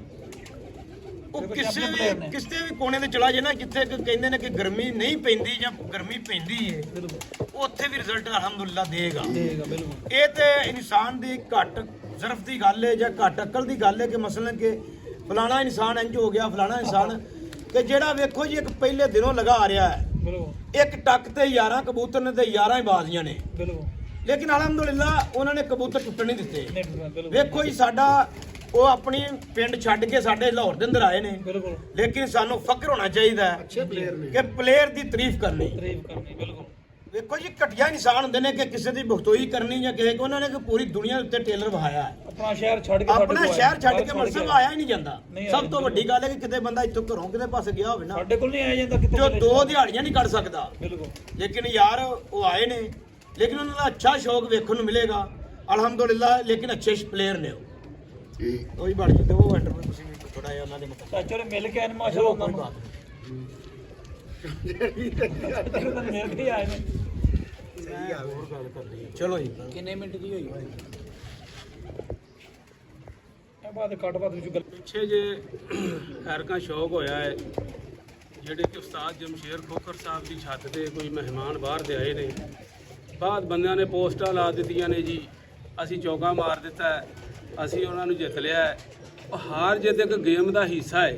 ਉਹ ਦੇਖੋ ਕਿਸੇ champion player ਨੇ। ਵੀ ਕਿਸੇ ਵੀ ਕੋਨੇ ਤੇ ਚਲਾ ਜੇ ਨਾ, ਜਿੱਥੇ ਕਿ ਕਹਿੰਦੇ ਨੇ ਕਿ ਗਰਮੀ ਨਹੀਂ ਪੈਂਦੀ ਜਾਂ ਗਰਮੀ ਪੈਂਦੀ ਹੈ, ਬਿਲਕੁਲ ਉੱਥੇ ਵੀ ਰਿਜ਼ਲਟ ਅਲਹਮਦੁਲਿਲਾ ਦੇਗਾ। ਦੇਗਾ ਬਿਲਕੁਲ। ਇਹ ਤੇ ਇਨਸਾਨ ਦੀ ਘੱਟ ਜ਼ਰਫ ਦੀ ਗੱਲ ਹੈ ਜਾਂ ਘੱਟ ਅਕਲ ਦੀ ਗੱਲ ਹੈ ਕਿ ਮਸਲਨ ਕਿ ਫਲਾਣਾ ਇਨਸਾਨ ਇੰਜ ਹੋ ਗਿਆ, ਫਲਾਣਾ ਇਨਸਾਨ ਕਿ ਜਿਹੜਾ ਵੇਖੋ ਜੀ ਇੱਕ ਪਹਿਲੇ ਦਿਨੋਂ ਲਗਾ ਆ ਰਿਹਾ ਹੈ। ਬਿਲਕੁਲ ਇੱਕ ਟੱਕ ਤੇ 11 ਕਬੂਤਰ ਨੇ ਤੇ 11 ਹੀ ਬਾਜ਼ੀਆਂ ਨੇ, ਬਿਲਕੁਲ। ਲੇਕਿਨ ਅਲਹਮਦੁਲਿਲਾ ਉਹਨਾਂ ਨੇ ਕਬੂਤਰ ਟੁੱਟਣ ਨਹੀਂ ਦਿੱਤੇ। ਨਹੀਂ ਬਿਲਕੁਲ ਵੇਖੋ ਜੀ, ਸਾਡਾ ਉਹ ਆਪਣੀ ਪਿੰਡ ਛੱਡ ਕੇ ਸਾਡੇ ਲਾਹੌਰ ਦੇ ਅੰਦਰ ਆਏ ਨੇ, ਬਿਲਕੁਲ। ਲੇਕਿਨ ਸਾਨੂੰ ਫਖਰ ਹੋਣਾ ਚਾਹੀਦਾ ਹੈ ਅੱਛੇ ਪਲੇਅਰ ਨੇ। ਕਿ ਪਲੇਅਰ ਦੀ ਤਾਰੀਫ ਕਰਨੀ। ਤਾਰੀਫ ਕਰਨੀ ਬਿਲਕੁਲ। ਵੇਖੋ ਜੀ, ਘਟੀਆ ਇਨਸਾਨ ਹੁੰਦੇ ਨੇ ਕਿ ਕਿਸੇ ਦੀ ਬਖਤੋਈ ਕਰਨੀ ਜਾਂ ਕਿਸੇ ਕੋ ਉਹਨਾਂ ਨੇ ਕਿ ਪੂਰੀ ਦੁਨੀਆ ਉੱਤੇ ਟੇਲਰ ਵਹਾਇਆ ਹੈ। ਆਪਣਾ ਸ਼ਹਿਰ ਛੱਡ ਕੇ ਸਾਡੇ ਆਪਣਾ ਕੋਲ ਸ਼ਹਿਰ ਛੱਡ ਬਾਹਰ ਕੇ ਮਸਲ ਆਇਆ ਹੀ ਨਹੀਂ ਜਾਂਦਾ। ਨਹੀਂ ਸਭ ਆਇਆ ਤੋਂ ਵੱਡੀ ਗੱਲ ਹੈ ਕਿ ਕਿਤੇ ਬੰਦਾ ਇੱਥੋਂ ਘਰੋਂ ਕਿਤੇ ਪਾਸੇ ਗਿਆ ਹੋਵੇ ਨਾ, ਸਾਡੇ ਕੋਲ ਨਹੀਂ ਆਇਆ ਜਾਂਦਾ ਕਿਤੇ ਜੋ ਚਲੇ 2 ਜਾਓ। ਦਿਹਾੜੀਆਂ ਨਹੀਂ ਕੱਢ ਸਕਦਾ। ਬਿਲਕੁਲ ਲੇਕਿਨ ਯਾਰ ਉਹ ਆਏ ਨੇ, ਲੇਕਿਨ ਉਹਨਾਂ ਦਾ ਅੱਛਾ ਸ਼ੌਕ ਵੇਖਣ ਨੂੰ ਮਿਲੇਗਾ ਅਲਹਮਦੁਲਿਲਾ। ਲੇਕਿਨ ਅੱਛੇ ਪਲੇਅਰ ਨੇ ਉਹ ਹੀ ਬਣ ਜਿੱਤੇ। ਉਹ ਇੰਟਰਵਿਊ ਤੁਸੀਂ ਵੀ ਥੋੜਾ ਜਿਹਾ ਉਹਨਾਂ ਦੇ ਮਤਲਬ ਚਾਚਾ ਨੇ ਮਿਲ ਕੇ ਆਏ ਨੇ ਮਾਸ਼ਾਅੱਲਾ ਉਹਨਾਂ ਨੂੰ। ਮਿਲ ਕੇ ਆਏ ਨੇ। ਚਲੋ ਜੀ। ਕਿੰਨੇ ਮਿੰਟ ਦੀ ਹੋਈ? ਇਹ ਬਾਅਦ ਕੱਟ ਬਾਅਦ ਵਿੱਚ ਗੱਲ ਪਿੱਛੇ ਜੇ ਐਰਕਾ ਸ਼ੌਕ ਹੋਇਆ ਹੈ, ਜਿਹੜੇ ਕਿ ਉਸਤਾਦ ਜਮਸ਼ੇਰ ਖੋਖਰ ਸਾਹਿਬ ਦੀ ਛੱਤ ਤੇ ਕੋਈ ਮਹਿਮਾਨ ਬਾਹਰ ਦੇ ਆਏ ਨੇ। ਬਾਅਦ ਬੰਦਿਆਂ ਨੇ ਪੋਸਟਾਂ ਲਾ ਦਿੱਤੀਆਂ ਨੇ ਜੀ, ਅਸੀਂ ਚੌਕਾ ਮਾਰ ਦਿੱਤਾ ਹੈ, ਅਸੀਂ ਉਹਨਾਂ ਨੂੰ ਜਿੱਤ ਲਿਆ ਹੈ। ਉਹ ਹਾਰ ਜਿੱਤ ਇੱਕ ਗੇਮ ਦਾ ਹਿੱਸਾ ਹੈ।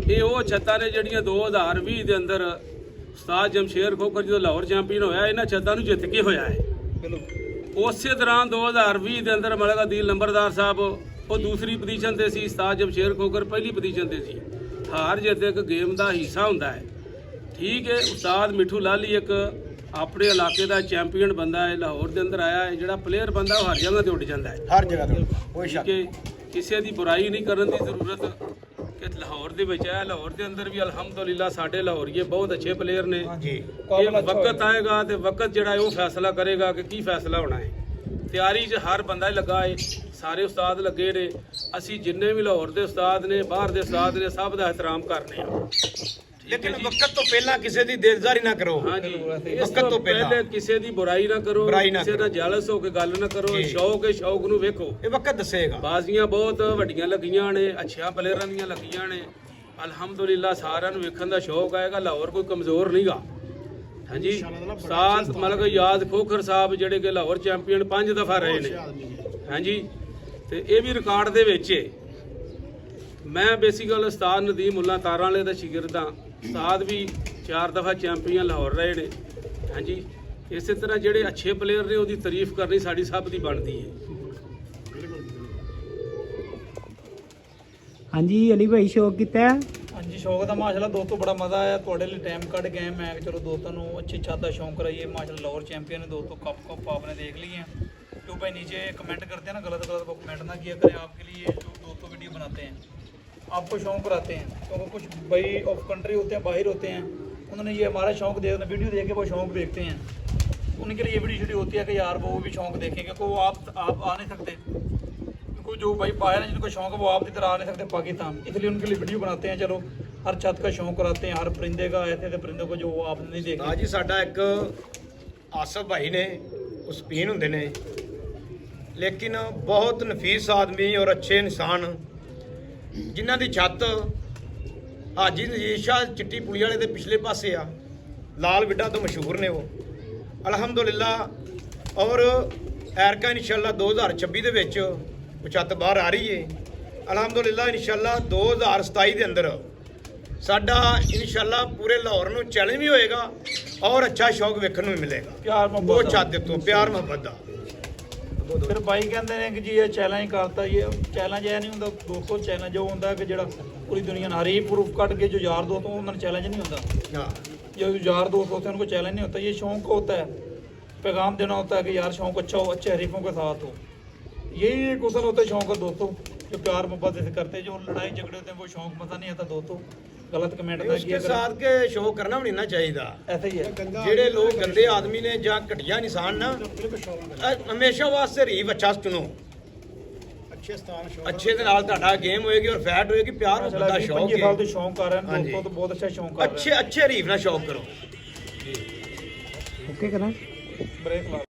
ਇਹ ਉਹ ਛੱਤਾਂ ਨੇ ਜਿਹੜੀਆਂ 2020 ਦੇ ਅੰਦਰ ਉਸਤਾਦ ਜਮਸ਼ੇਰ ਖੋਖਰ ਜਦੋਂ ਲਾਹੌਰ ਚੈਂਪੀਅਨ ਹੋਇਆ, ਇਹਨਾਂ ਛੱਤਾਂ ਨੂੰ ਜਿੱਤ ਕੇ ਹੋਇਆ ਹੈ। ਬਿਲਕੁਲ। ਉਸੇ ਤਰ੍ਹਾਂ 2020 ਦੇ ਅੰਦਰ ਮਲਕ ਅਦੀਲ ਨੰਬਰਦਾਰ ਸਾਹਿਬ ਉਹ ਦੂਸਰੀ ਪੋਜੀਸ਼ਨ ਤੇ ਸੀ, ਉਸਤਾਦ ਜਮਸ਼ੇਰ ਖੋਖਰ ਪਹਿਲੀ ਪੋਜੀਸ਼ਨ ਤੇ ਸੀ। ਹਾਰ ਜਿੱਤ ਇੱਕ ਗੇਮ ਦਾ ਹਿੱਸਾ ਹੁੰਦਾ ਹੈ, ਠੀਕ ਹੈ। ਉਸਤਾਦ ਮਿੱਠੂ ਲਾਲੀ ਇੱਕ ਆਪਣੇ ਇਲਾਕੇ ਦਾ ਚੈਂਪੀਅਨ ਬੰਦਾ ਹੈ, ਲਾਹੌਰ ਦੇ ਅੰਦਰ ਆਇਆ ਹੈ। ਜਿਹੜਾ ਪਲੇਅਰ ਬੰਦਾ ਉਹ ਹਰ ਜਗ੍ਹਾ ਤੇ ਉੱਡ ਜਾਂਦਾ ਹੈ, ਹਰ ਜਗ੍ਹਾ ਤੇ ਕੋਈ ਸ਼ੱਕ ਕਿ ਕਿਸੇ ਦੀ ਬੁਰਾਈ ਨਹੀਂ ਕਰਨ ਦੀ ਜ਼ਰੂਰਤ ਕਿ ਲਾਹੌਰ ਦੇ ਵਿੱਚ ਹੈ। ਲਾਹੌਰ ਦੇ ਅੰਦਰ ਵੀ ਅਲਹਮਦੁਲਿਲਾ ਸਾਡੇ ਲਾਹੌਰੀਏ ਬਹੁਤ ਅੱਛੇ ਪਲੇਅਰ ਨੇ ਜੀ। ਇਹ ਵਕਤ ਆਏਗਾ ਤੇ ਵਕਤ ਜਿਹੜਾ ਹੈ ਉਹ ਫੈਸਲਾ ਕਰੇਗਾ ਕਿ ਕੀ ਫੈਸਲਾ ਹੋਣਾ ਹੈ। ਤਿਆਰੀ 'ਚ ਹਰ ਬੰਦਾ ਲੱਗਾ ਹੈ, ਸਾਰੇ ਉਸਤਾਦ ਲੱਗੇ ਨੇ। ਅਸੀਂ ਜਿੰਨੇ ਵੀ ਲਾਹੌਰ ਦੇ ਉਸਤਾਦ ਨੇ, ਬਾਹਰ ਦੇ ਉਸਤਾਦ ਨੇ, ਸਭ ਦਾ ਇਹਤਰਾਮ ਕਰਨੇ ਆ। ਲੇਕਿਨ ਵਕਤ ਤੋਂ ਪਹਿਲਾਂ ਕਿਸੇ ਦੀ ਦਿਲਦਾਰੀ ਨਾ ਕਰੋ। ਹਾਂਜੀ, ਇਸ ਵਕਤ ਤੋਂ ਪਹਿਲੇ ਕਿਸੇ ਦੀ ਬੁਰਾਈ ਨਾ ਕਰੋ, ਬੁਰਾਈ ਨਾ ਕਿਸੇ ਦਾ ਜੈਲਸ ਹੋ ਕੇ ਗੱਲ ਨਾ ਕਰੋ। ਜੀ। ਸ਼ੌਕ ਹੈ, ਸ਼ੌਕ ਨੂੰ ਵੇਖੋ। ਇਹ ਵਕਤ ਦੱਸੇਗਾ। ਬਾਜ਼ੀਆਂ ਬਹੁਤ ਵੱਡੀਆਂ ਲੱਗੀਆਂ ਨੇ, ਅੱਛਿਆਂ ਪਲੇਅਰਾਂ ਦੀਆਂ ਲੱਗੀਆਂ ਨੇ। ਅਲਹਮਦੁਲਿਲਾ ਸਾਰਿਆਂ ਨੂੰ ਵੇਖਣ ਦਾ ਸ਼ੌਕ ਆਏਗਾ। ਲਾਹੌਰ ਕੋਈ ਕਮਜ਼ੋਰ ਨਹੀਂਗਾ। ਹਾਂਜੀ, ਸਾਥ ਮਲਕ ਯਾਦ ਖੋਖਰ ਸਾਹਿਬ ਜਿਹੜੇ ਕਿ ਲਾਹੌਰ ਚੈਂਪੀਅਨ 5 ਦਫਾ ਰਹੇ ਨੇ। ਹਾਂਜੀ, ਤੇ ਇਹ ਵੀ ਰਿਕਾਰਡ ਦੇ ਵਿੱਚ ਹੈ। ਮੈਂ ਬੇਸਿਕਲ ਉਸਤਾਦ ਨਦੀਮ ਉਲ੍ਹਾ ਤਾਰਾਂ ਵਾਲੇ ਦਾ ਸ਼ਾਗਿਰਦ ਹਾਂ। ਉਸਤਾਦ ਵੀ 4 ਦਫਾ ਚੈਂਪੀਅਨ ਲਾਹੌਰ ਰਹੇ ਨੇ। ਹਾਂਜੀ, ਇਸੇ ਤਰ੍ਹਾਂ ਜਿਹੜੇ ਅੱਛੇ ਪਲੇਅਰ ਨੇ ਉਹਦੀ ਤਾਰੀਫ ਕਰਨੀ ਸਾਡੀ ਸਭ ਦੀ ਬਣਦੀ ਹੈ। ਹਾਂਜੀ ਅਲੀ ਭਾਈ ਸ਼ੌਕ ਕੀਤਾ ਹੈ? ਹਾਂਜੀ, ਸ਼ੌਕ ਦਾ ਮਾਸ਼ਾਅੱਲਾ ਦੋਸਤੋ ਬੜਾ ਮਜ਼ਾ ਆਇਆ। ਤੁਹਾਡੇ ਲਈ ਟਾਈਮ ਕੱਢ ਕੇ ਆਏ। ਮੈਂ ਕਿਹਾ ਚਲੋ ਦੋਸਤਾਂ ਨੂੰ ਅੱਛੀ ਛੱਤ ਦਾ ਸ਼ੌਂਕ ਕਰਾइए। माशाल्लाह लाहौर चैंपियन है दोस्तों, कप आपने देख ली है। तो भाई नीचे कमेंट करते हैं ना, गलत वो कमेंट ना किया करें। आपके लिए जो दोस्तों वीडियो बनाते हैं आपको शौक कराते हैं, क्योंकि कुछ भाई ऑफ कंट्री होते हैं, बाहर होते हैं, उन्होंने ये हमारा शौक देखना, वीडियो देख के वो शौक देखते हैं। उनके लिए ये वीडियो शुरू होती है कि यार वो भी शौक देखें, क्योंकि वो आप आ नहीं सकते। क्योंकि जो भाई बाहर हैं जिनको शौक है वो आप की तरह आ नहीं सकते पाकिस्तान, इसलिए उनके लिए वीडियो बनाते हैं। चलो हर छत का शौक कराते हैं, हर परिंदे का, ऐसे ऐसे परिंदों को जो आपने नहीं देखा। ਜੀ ਸਾਡਾ ਇੱਕ ਆਸਫ ਭਾਈ ਨੇ ਉਹ ਸਪੀਨ ਹੁੰਦੇ ਨੇ, ਲੇਕਿਨ ਬਹੁਤ ਨਫੀਸ ਆਦਮੀ ਔਰ ਅੱਛੇ ਇਨਸਾਨ, ਜਿਨ੍ਹਾਂ ਦੀ ਛੱਤ ਹਾਜੀ ਨਜੀਰ ਸ਼ਾਹ ਚਿੱਟੀ ਪੁਲੀ ਵਾਲੇ ਦੇ ਪਿਛਲੇ ਪਾਸੇ ਆ। ਲਾਲ ਵਿੱਡਾ ਤੋਂ ਮਸ਼ਹੂਰ ਨੇ ਉਹ ਅਲਹਮਦੁਲਿਲਾ। ਔਰ ਐਰਕਾ ਇਨਸ਼ਾਅੱਲਾ 2026 ਦੇ ਵਿੱਚ ਉਹ ਛੱਤ ਬਾਹਰ ਆ ਰਹੀ ਹੈ ਅਲਹਮਦੁਲਿਲਾ। ਇਨਸ਼ਾਅੱਲਾ 2027 ਦੇ ਅੰਦਰ ਸਾਡਾ ਇਨਸ਼ਾਅੱਲਾ ਪੂਰੇ ਲਾਹੌਰ ਨੂੰ ਚੈਲੰਜ ਵੀ ਹੋਏਗਾ ਔਰ ਅੱਛਾ ਸ਼ੌਕ ਵੇਖਣ ਨੂੰ ਵੀ ਮਿਲੇਗਾ। प्यार ਉਹ मोहब्बत ਛੱਤ ਦੇ ਤੋਂ ਪਿਆਰ ਮੁਹੱਬਤ ਦਾ। ਫਿਰ ਬਾਈ ਕਹਿੰਦੇ ਨੇ ਕਿ ਜੀ ਇਹ ਚੈਲੰਜ ਕਰਤਾ। ਇਹ ਚੈਲੰਜ ਇਹ ਨਹੀਂ ਹੁੰਦਾ ਦੋਸਤੋ, ਚੈਲੰਜ ਉਹ ਹੁੰਦਾ ਕਿ ਜਿਹੜਾ ਪੂਰੀ ਦੁਨੀਆ ਨਾਲ ਹਰੀ ਪ੍ਰੂਫ ਕੱਢ ਕੇ ਜੋ ਯਾਰ ਦੋਸਤ ਉਹਨਾਂ ਨੂੰ ਚੈਲੰਜ नहीं होता। हाँ, जो यार दोस्त होते हैं उनको चैलेंज नहीं होता। ये शौक होता है, पैगाम देना होता है कि यार शौक अच्छा हो, अच्छे हरीफों के साथ हो। यही एक उसल होता है शौक है दोस्तों, जो प्यार मोहब्बत से करते हैं। जो लड़ाई झगड़े होते हैं वो शौक मज़ा नहीं आता दोस्तों। गलत कमेंट ना उसके किया साथ के शौक करना भी नहीं ना चाहिए। ऐसा ही है। ਜਿਹੜੇ ਲੋਕ ਗੰਦੇ ਆਦਮੀ ਨੇ ਜਾਂ ਘਟੀਆ ਇਨਸਾਨ ਨਾ, ਹਮੇਸ਼ਾ ਵਾਸਤੇ ਰੀਵ ਅੱਛਾ ਚੁਣੋ। ਅੱਛੇ ਸਥਾਨ ਸ਼ੌਕ ਅੱਛੇ ਦੇ ਨਾਲ ਤੁਹਾਡਾ ਗੇਮ ਹੋਏਗੀ ਔਰ ਫੈਟ ਹੋਏਗੀ। ਪਿਆਰ ਮੁਹੱਬਤ ਦਾ ਸ਼ੌਕ 25 साल ਹੈ। से शौक कर रहे हैं ਹਾਂਜੀ। दोस्तों, तो बहुत अच्छा शौक कर रहे ਅੱਛੇ ਅੱਛੇ ਰੀਵ ਨਾਲ ਸ਼ੌਕ ਕਰੋ। ਓਕੇ ਕਰਾਂ? हैं। ब्रेक ला